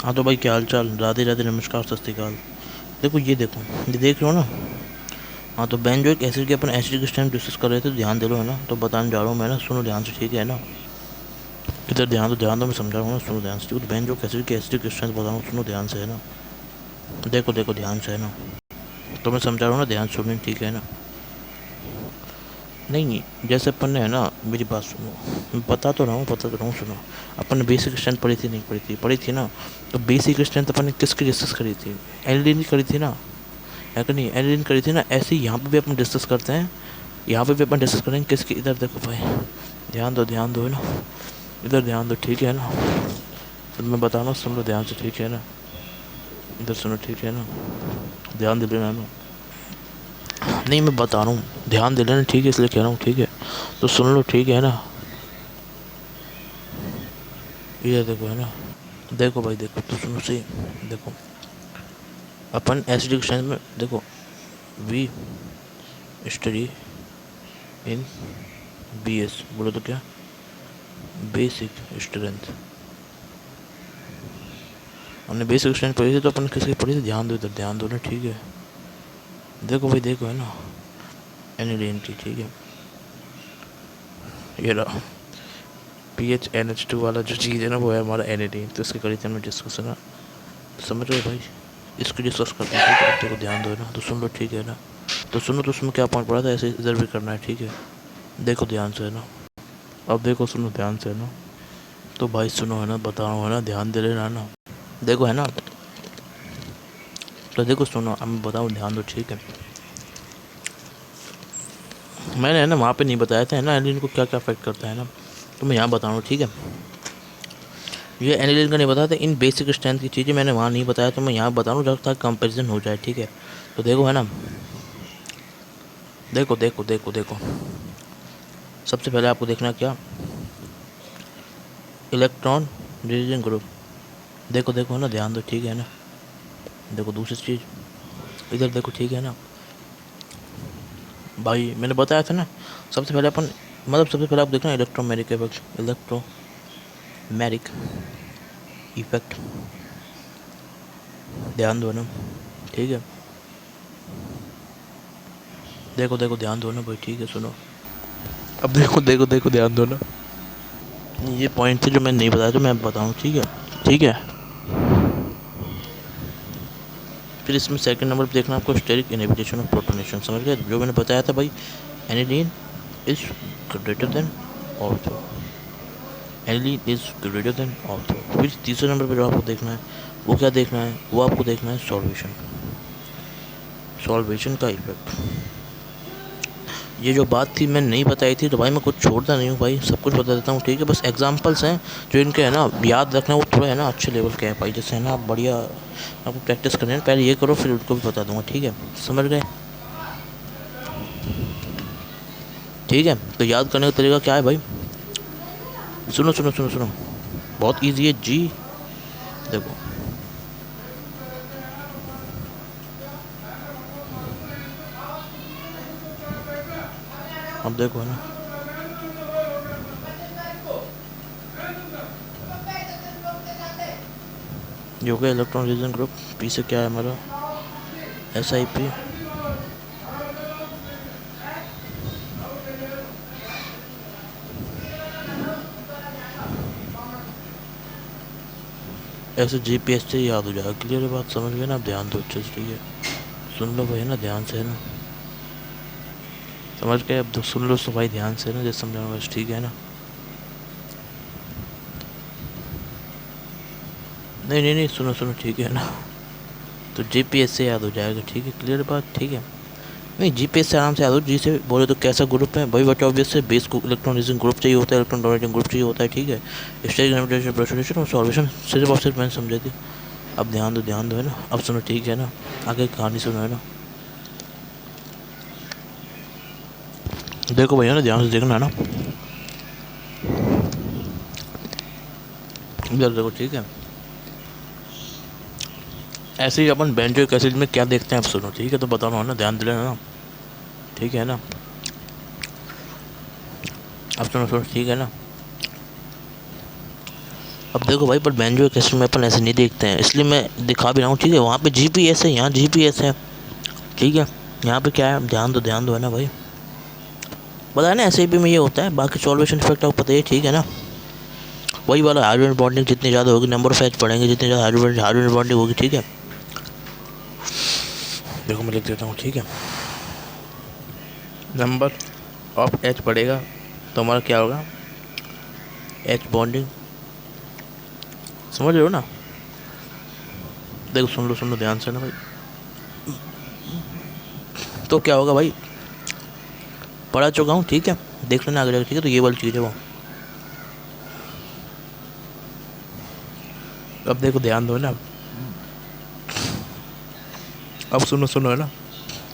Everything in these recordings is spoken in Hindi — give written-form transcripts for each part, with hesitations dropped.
हाँ तो भाई, क्या हाल चाल, राधे राधे, नमस्कार, सत श्रीकाल। देखो ये देखो, ये देख रहे हो ना। हाँ तो बहन जो एक एसिड के, अपन एसिड के टाइम डिस्कस कर रहे थे, ध्यान दे लो है ना, तो बताने जा रहा हूँ मैं ना, सुनो ध्यान से, ठीक है ना। इधर ध्यान दो, मैं समझा रहा हूँ ना, सुनो ध्यान से, ठीक है। बहन जो एसिड के स्ट्रेंथ बता रहा हूँ, सुनो ध्यान से है ना। देखो देखो ध्यान से है ना, तो मैं समझा रहा हूँ ना, ध्यान से सुनो, ठीक है ना। नहीं नहीं, जैसे अपन ने है ना, मेरी बात सुनो, मैं बता तो रहा हूँ, सुनो। अपन ने बेसिक स्ट्रेंथ पढ़ी थी, नहीं पढ़ी थी ना। तो बेसिक स्ट्रेंथ अपन ने किसकी डिस्कस करी थी? एल्डिन की करी थी ना, है कि नहीं? एल्डिन करी थी ना। ऐसे ही यहाँ पे भी अपन डिस्कस करते हैं, यहाँ पे भी अपन डिस्कस करेंगे किसकी। इधर देखो भाई, ध्यान दो है ना, इधर ध्यान दो, ठीक है ना। तो मैं बता रहा हूँ, सुन लो ध्यान से, ठीक है ना। इधर सुनो, ठीक है ना, ध्यान दे लेना ना। नहीं, मैं बता रहा हूँ, ध्यान दे लेना, ठीक है, इसलिए कह रहा हूँ, ठीक है। तो सुन लो, ठीक है ना। ये देखो है ना, देखो भाई देखो, तो सुनो सही। देखो, अपन एसिडिक स्ट्रेंथ में देखो, वी स्टडी इन BS, बोलो तो क्या, बेसिक स्ट्रेंथ। हमने बेसिक स्ट्रेंथ पढ़ी थी, तो अपन किसकी पढ़ी थी? ध्यान दो, इधर ध्यान दो ना, ठीक है। देखो भाई देखो है ना, एनिलीन की, ठीक है। ये रहा PHNH2 वाला जो चीज़ है ना, वो है हमारा एनिलीन। तो इसके करी थी हमने डिस्कस है ना, समझ रहे हो भाई? इसकी डिस्कस करते हैं, ठीक है। अब देखो ध्यान दो ना, तो सुन लो, ठीक है ना। तो सुनो, तो उसमें क्या पॉइंट पड़ा था, ऐसे इधर भी करना है, ठीक है। देखो ध्यान से है ना, अब देखो, सुनो ध्यान से है ना। तो भाई सुनो है ना, बता रहा हूँ है ना, ध्यान दे लेना है ना। देखो है ना, तो देखो सुनो, अब मैं बताऊँ, ध्यान दो, ठीक है। मैंने है ना वहाँ पे नहीं बताया था है ना, एनिलीन को क्या क्या अफेक्ट करता है ना, तो मैं यहाँ बता रहा हूँ, ठीक है। ये एनिलीन का नहीं बताया था, इन बेसिक स्ट्रेंथ की चीज़ें मैंने वहाँ नहीं बताया, तो मैं यहाँ बता रहा हूँ, जब तक कंपेरिजन हो जाए, ठीक है। तो देखो है ना, देखो देखो देखो देखो, सबसे पहले आपको देखना क्या, इलेक्ट्रॉन रिलीजन ग्रुप। देखो देखो है ना, ध्यान दो, ठीक है ना। देखो दूसरी चीज़, इधर देखो, ठीक है ना। भाई मैंने बताया था ना, सबसे पहले अपन, मतलब सबसे पहले आप देखना इलेक्ट्रोमेरिक इफेक्ट, इलेक्ट्रोमेरिक इफेक्ट, ध्यान दो ना, ठीक है। देखो देखो ध्यान दो ना भाई, ठीक है, सुनो। अब देखो देखो देखो, ध्यान दो ना। ये पॉइंट थे जो मैं नहीं बताया, तो मैं बताऊँ, ठीक है। ठीक है, फिर इसमें सेकंड नंबर पर देखना आपको, स्टेरिक इनहिबिशन ऑफ प्रोटोनेशन, समझ गए? जो मैंने बताया था भाई, aniline is greater than ortho, aniline is greater than ortho. फिर तीसरे नंबर पर जो आपको देखना है, वो क्या देखना है, वो आपको देखना है सॉल्वेशन, सॉल्वेशन का इफेक्ट। ये जो बात थी मैं नहीं बताई थी, तो भाई मैं कुछ छोड़ता नहीं हूँ भाई, सब कुछ बता देता हूँ, ठीक है। बस एग्जांपल्स हैं जो इनके है ना, याद रखना, वो थोड़ा है ना अच्छे लेवल के हैं भाई। जैसे है ना, आप बढ़िया, आपको प्रैक्टिस करनी है, पहले ये करो, फिर उनको भी बता दूंगा, ठीक है। समझ गए? ठीक है, तो याद करने का तरीका क्या है भाई, सुनो सुनो सुनो सुनो, बहुत ईजी है जी। देखो, अब देखो है ना, ये हो गया इलेक्ट्रॉन रीजन ग्रुप। पी से क्या है हमारा, SiP। ऐसे GPS से याद हो जाएगा, क्लियर है बात, समझ गए ना? आप ध्यान दो अच्छे से, ठीक है। सुन लो भाई है ना, ध्यान से है ना, समझ गए? अब तो सुन लो तो भाई ध्यान से ना, जैसे समझाना बस, ठीक है ना। नहीं नहीं नहीं, सुनो सुनो, ठीक है ना। तो GPS से याद हो जाएगा, ठीक है, क्लियर बात, ठीक है। नहीं, GPS से आराम से याद हो, जी से बोले तो कैसा ग्रुप है भाई, बट ऑब्वियस है, बेस को इलेक्ट्रॉनिज्म ग्रुप चाहिए होता है, इलेक्ट्रॉन डोनेटिंग ग्रुप चाहिए होता है, ठीक है। स्टेज ग्रेविटेशन प्रेशराइजेशन और सॉल्यूशन, सिर्फ और सिर्फ मैंने समझा दी। अब ध्यान दो है ना, अब सुनो, ठीक है ना। आगे कहानी सुनो है ना, देखो भैया ना, ध्यान से देखना है ना, इधर देखो, ठीक है। ऐसे ही अपन बेंजोइक एसिड में क्या देखते हैं, अब सुनो, ठीक है, तो बताना है ना, ध्यान दे लेना ना, ठीक है ना। अब सुनो सुनो, ठीक है ना। अब देखो भाई, पर बेंजो केस में अपन ऐसे नहीं देखते हैं, इसलिए मैं दिखा भी रहा हूँ, ठीक है। वहाँ पे जीपीएस है, यहाँ जीपीएस है, ठीक है। यहाँ पे क्या है, ध्यान दो है ना भाई। पता है ना, ऐसे भी में ये होता है। बाकी सॉल्वेशन इफेक्ट आपको पता ही है, ठीक है ना। वही वाला हाइड्रोजन बॉन्डिंग जितनी ज़्यादा होगी, नंबर ऑफ एच बढ़ेंगे, जितनी ज़्यादा हाइड्रोजन बॉन्डिंग होगी, ठीक है। देखो मैं लिख देता हूँ, ठीक है। नंबर ऑफ एच बढ़ेगा तो हमारा क्या होगा, एच बॉन्डिंग, समझ रहे हो ना। देखो सुन लो ध्यान से ना भाई। तो क्या होगा भाई, पढ़ा चुका हूँ, ठीक है। देख लेना आगे, ठीक है। तो ये वाली चीज़ है वो। अब देखो ध्यान दो ना, अब सुनो है ना।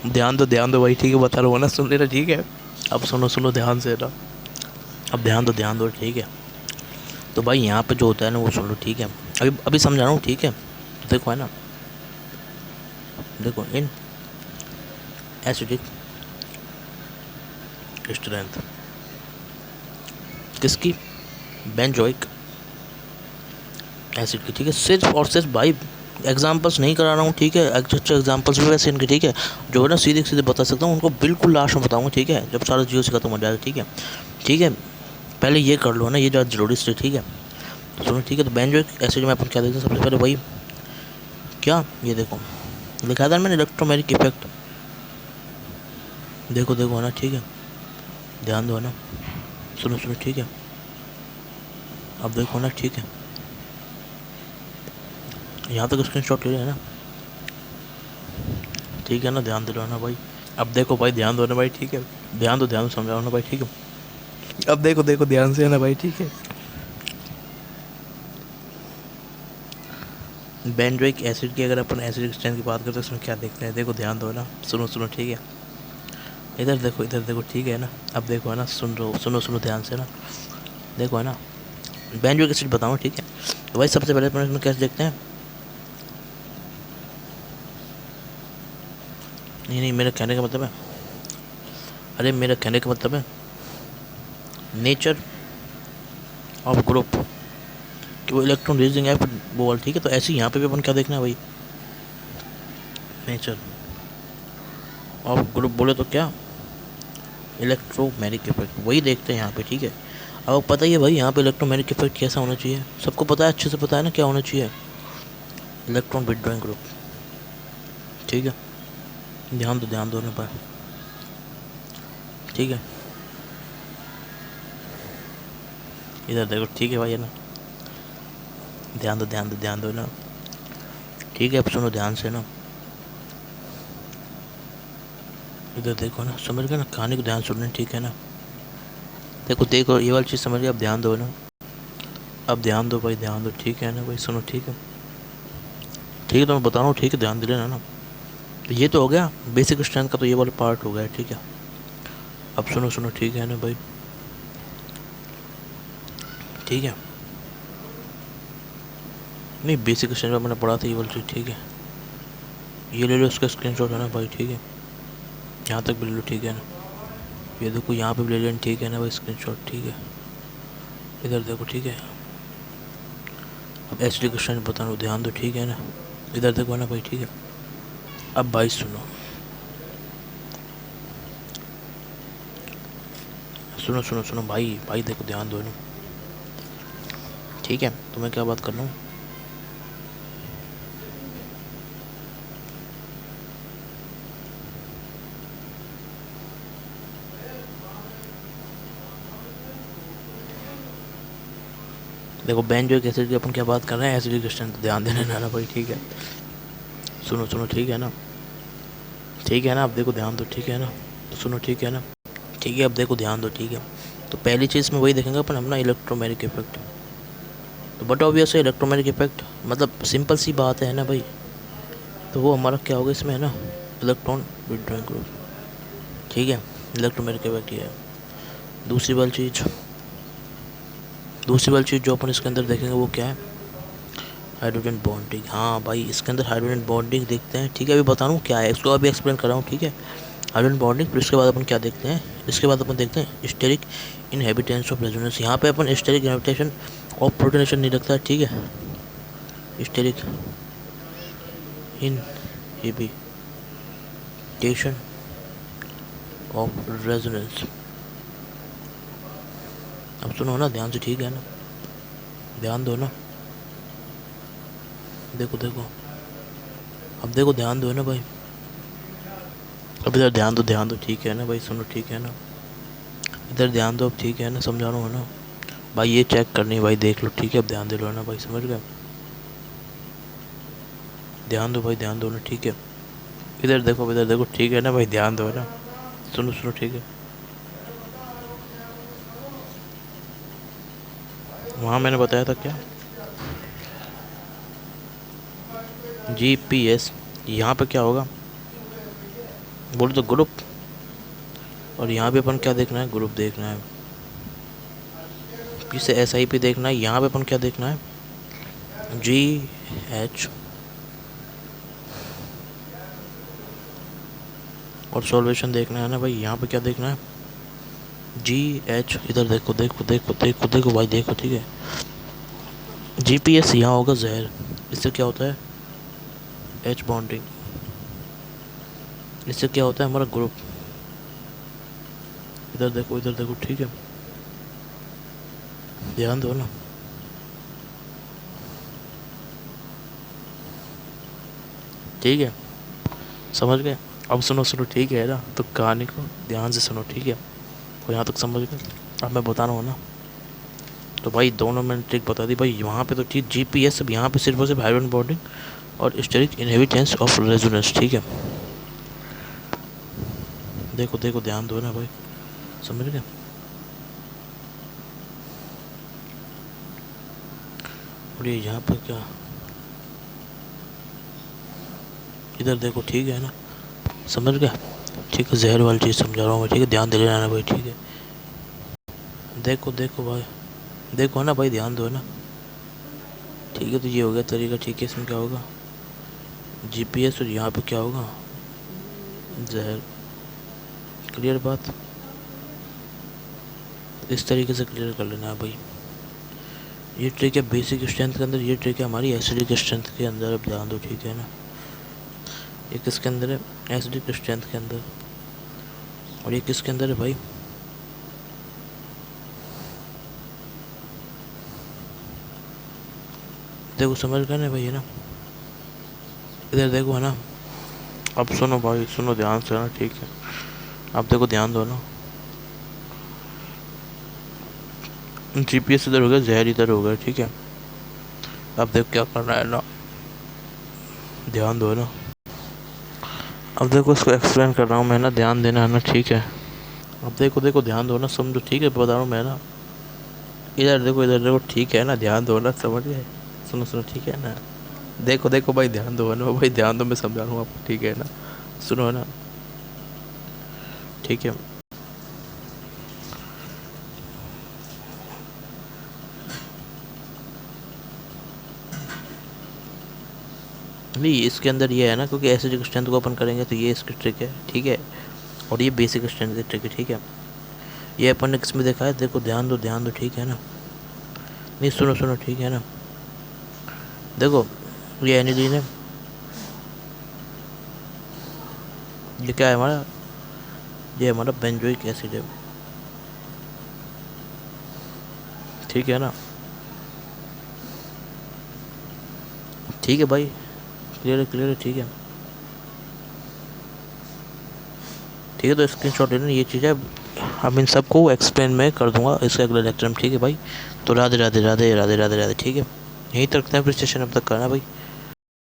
ध्यान दो भाई, ठीक है। बता रहा हूँ ना, सुन लेना, ठीक है। अब सुनो ध्यान से ना। अब ध्यान दो, ठीक है। तो भाई यहाँ पे जो होता है ना वो सुन लो, ठीक है। अभी अभी समझा रहा हूँ, ठीक है। देखो है ना, देखो इन एसिडिक स्ट्रेंथ किसकी, बेंजोइक एसिड की, ठीक है। सिर्फ और सिर्फ भाई एग्जांपल्स नहीं करा रहा हूँ, ठीक है। अच्छे एग्जांपल्स भी वैसे इनके, ठीक है, जो है ना सीधे बता सकता हूँ उनको, बिल्कुल लास्ट में बताऊँगा, ठीक है, जब सारा जियो से खत्म हो जाएगा, ठीक है। ठीक है, पहले ये कर लो ना, ये ज़्यादा जरूरी से, ठीक है। तो सुनो, ठीक है। तो बेंजोइक एसिड में अपन क्या देखते हैं सबसे पहले भाई, क्या ये देखो लिखा था मैंने, इलेक्ट्रोमैग्नेटिक इफेक्ट। देखो है ना, ठीक है। ध्यान दो है ना, सुनो ठीक है। अब देखो ना, ठीक है। यहाँ तक स्क्रीनशॉट ले रहे हैं ना, ठीक है ना। ध्यान दे रहा ना भाई। अब देखो भाई, ध्यान दो ना भाई, ठीक है। ध्यान दो समझाओ ना भाई, ठीक है। अब देखो ध्यान से है ना भाई, ठीक है। बेंजोइक एसिड की अगर अपन एसिडिक स्ट्रेंथ की बात करते हैं, उसमें क्या देखते हैं, देखो ध्यान दो ना, सुनो ठीक है। इधर देखो, ठीक है ना। अब देखो है ना, सुनो ध्यान से ना। देखो है ना, बेंजोइक एसिड बताऊँ, ठीक है। तो भाई सबसे पहले अपन इसमें कैसे देखते हैं, नहीं मेरा कहने का मतलब है, अरे मेरा कहने का मतलब है नेचर ऑफ ग्रुप, कि वो इलेक्ट्रॉन रेजिंग है वो वाला, ठीक है। तो ऐसे ही यहाँ पे भी अपन क्या देखना है भाई, नेचर ऑफ ग्रुप बोले तो क्या, इलेक्ट्रोमैग्नेटिक इफेक्ट, वही देखते हैं यहाँ पे, ठीक है। अब पता ही है भाई यहाँ पे इलेक्ट्रोमैग्नेटिक इफेक्ट कैसा होना चाहिए, सबको पता है, अच्छे से पता है ना क्या होना चाहिए, इलेक्ट्रॉन विथड्रॉइंग ग्रुप, ठीक है। ध्यान दो ना भाई, ठीक है। इधर देखो, ठीक है भाई, है ना। ध्यान दो ना, ठीक है। अब सुनो ध्यान से ना, इधर देखो ना, समझ गए ना, कहानी को ध्यान सुनना, ठीक है ना। देखो ये वाली चीज़ समझ गए, अब ध्यान दो ना। अब ध्यान दो भाई, ध्यान दो, ठीक है ना भाई, सुनो, ठीक है। ठीक है, तो मैं बता रहा हूँ, ठीक है, ध्यान दे लेना ना। तो ये तो हो गया बेसिक स्ट्रेंथ का, तो ये वाला पार्ट हो गया, ठीक है। अब सुनो ठीक है ना भाई, ठीक है। नहीं, बेसिक स्ट्रेंथ में मैंने पढ़ा था ये वाली चीज़, ठीक है। ये ले लो, उसका स्क्रीनशॉट है ना भाई, ठीक है। यहाँ तक भी ले लो, ठीक है ना। ये देखो यहाँ पे भी ले लेना, ठीक है ना भाई, स्क्रीनशॉट, ठीक है। इधर देखो, ठीक है। अब एचडी का स्ट्रेंथ बता दो, ध्यान दो, ठीक है ना। इधर देखो ना भाई, ठीक है। अब भाई सुनो भाई देखो, ध्यान दो ना, ठीक है। तो मैं क्या बात कर रहा हूँ, देखो बेंजोइक एसिड की अपन क्या बात कर रहे हैं, एसिडिक स्ट्रेंथ, ध्यान देना ना भाई, ठीक है। सुनो ठीक है ना, ठीक है ना। अब देखो ध्यान दो, ठीक है ना। तो सुनो, ठीक है ना, ठीक है। अब देखो ध्यान दो, ठीक है। तो पहली चीज़ में वही देखेंगे अपन, अपना इलेक्ट्रोमैग्नेटिक इफेक्ट। तो बट ऑब्वियस है, इलेक्ट्रोमैग्नेटिक इफेक्ट मतलब सिंपल सी बात है ना भाई। तो वो हमारा क्या होगा इसमें, है ना, इलेक्ट्रॉन विथड्रॉइंग ग्रुप, ठीक है। इलेक्ट्रोमैग्नेटिक इफेक्ट ये है। दूसरी वाली चीज़ जो अपन इसके अंदर देखेंगे वो क्या है, हाइड्रोजन बॉन्डिंग। हाँ भाई, इसके अंदर हाइड्रोजन बॉन्डिंग देखते हैं, ठीक है। अभी बता रहा हूँ क्या है, इसको अभी एक्सप्लेन कर रहा हूँ, ठीक है। Hydrogen bonding. फिर इसके बाद अपन क्या देखते हैं, इसके बाद अपन देखते हैं स्टेरिक इनहेबिटेंस ऑफ रेजोनेंस। यहाँ पे अपन स्टेरिक इनहेबिटेशन ऑफ प्रोटोनेशन नहीं रखता है, ठीक है। Steric inhibition of resonance. अब सुनो ना ध्यान से, ठीक है ना, ध्यान दो ना, देखो देखो, अब देखो ध्यान दो ना भाई, अब इधर ध्यान दो, ठीक है ना भाई, सुनो ठीक है ना, इधर ध्यान दो, अब ठीक है ना, समझा रहा हूँ ना भाई, ये चेक करनी है भाई, देख लो, ठीक है, अब ध्यान दे लो ना भाई, समझ गए, ध्यान दो भाई, ध्यान दो ना, ठीक है, इधर देखो, इधर देखो, ठीक है ना भाई, ध्यान दो ना, सुनो सुनो, ठीक है। वहाँ मैंने बताया था क्या, GPS, यहाँ पे क्या होगा, बोलो तो ग्रुप, और यहाँ पे अपन क्या देखना है, ग्रुप देखना है, पी से SIP देखना है, यहाँ पे अपन क्या देखना है, GH, और सॉल्वेशन देखना है ना भाई, यहाँ पे क्या देखना है, GH, इधर देखो देखो देखो देखो देखो भाई, देखो, ठीक है। GPS यहाँ होगा जहर, इससे क्या होता है, H बॉन्डिंग, इससे क्या होता है हमारा ग्रुप, इधर देखो, इधर देखो, ठीक है, ध्यान दो ना, ठीक है, समझ गए। अब सुनो सुनो, ठीक है ना, तो कहानी को ध्यान से सुनो, ठीक है, और यहाँ तक समझ गए। अब मैं बता रहा हूँ ना, तो भाई दोनों मैंने ट्रिक बता दी भाई, वहाँ पे तो ठीक GPS, अब यहाँ पे सिर्फ और सिर्फ हाइड्रोजन बॉन्डिंग और स्टेरिक इनहेबिटेंस ऑफ रेजोनेंस, ठीक है, देखो देखो, ध्यान दो ना भाई, समझ गए। और ये यहाँ पर क्या, इधर देखो, ठीक है ना, समझ गया, ठीक है, जहर वाली चीज़ समझा रहा हूँ मैं, ठीक है, ध्यान दे लेना भाई, ठीक है, देखो देखो भाई, देखो ना भाई, ध्यान दो ना, ठीक है, तो ये हो गया तरीका, ठीक है, इसमें क्या होगा, GPS, और यहाँ पे क्या होगा, जहर, क्लियर बात, इस तरीके से क्लियर कर लेना है भाई। ये ट्रिक है बेसिक स्ट्रेंथ के अंदर, ये ट्रिक है हमारी एसिडिक स्ट्रेंथ के अंदर, अब ध्यान दो, ठीक है ना, ये किसके अंदर है, एसिडिक स्ट्रेंथ के अंदर, और ये किसके अंदर है भाई, देखो समझ गए ना भाई, है ना, इधर देखो, है ना, अब सुनो भाई, सुनो ध्यान से ना, ठीक है, अब देखो ध्यान दो ना, GPS इधर हो गया, जहर इधर हो गया, ठीक है, अब देखो क्या करना है ना, ध्यान दो ना, अब देखो इसको एक्सप्लेन कर रहा हूँ मैं ना, ध्यान देना है ना, ठीक है, अब देखो देखो, ध्यान दो ना, समझो, ठीक है, बता रहा हूँ मैं ना, इधर देखो, ठीक है ना, ध्यान दो ना, समझ गए, सुनो सुनो, ठीक है ना, देखो देखो भाई, ध्यान दो ना भाई, ध्यान दो, मैं समझा रहा हूँ आपको, ठीक है ना, सुनो ना, ठीक है, नहीं इसके अंदर ये है ना, क्योंकि एसिडिक स्ट्रेंथ को अपन करेंगे तो ये इसकी ट्रिक है, ठीक है, और ये बेसिक स्ट्रेंथ की ट्रिक है, ठीक है, ये अपन ने किस में देखा है, देखो ध्यान दो, ठीक है ना, नहीं सुनो सुनो, ठीक है ना, देखो ये एनिलीन है, ये क्या है हमारा, ये हमारा बेंजोइक एसिड है, ठीक है ना, ठीक है भाई, क्लियर है, ठीक है, ठीक है, तो स्क्रीनशॉट लेना, ये चीज़ है, अब इन सबको एक्सप्लेन मैं कर दूंगा इसके अगले लेक्चर में, ठीक है भाई, तो राधे राधे राधे राधे राधे राधे, ठीक है, यहीं तक रखते हैं, फिर सेशन अब तक करना भाई।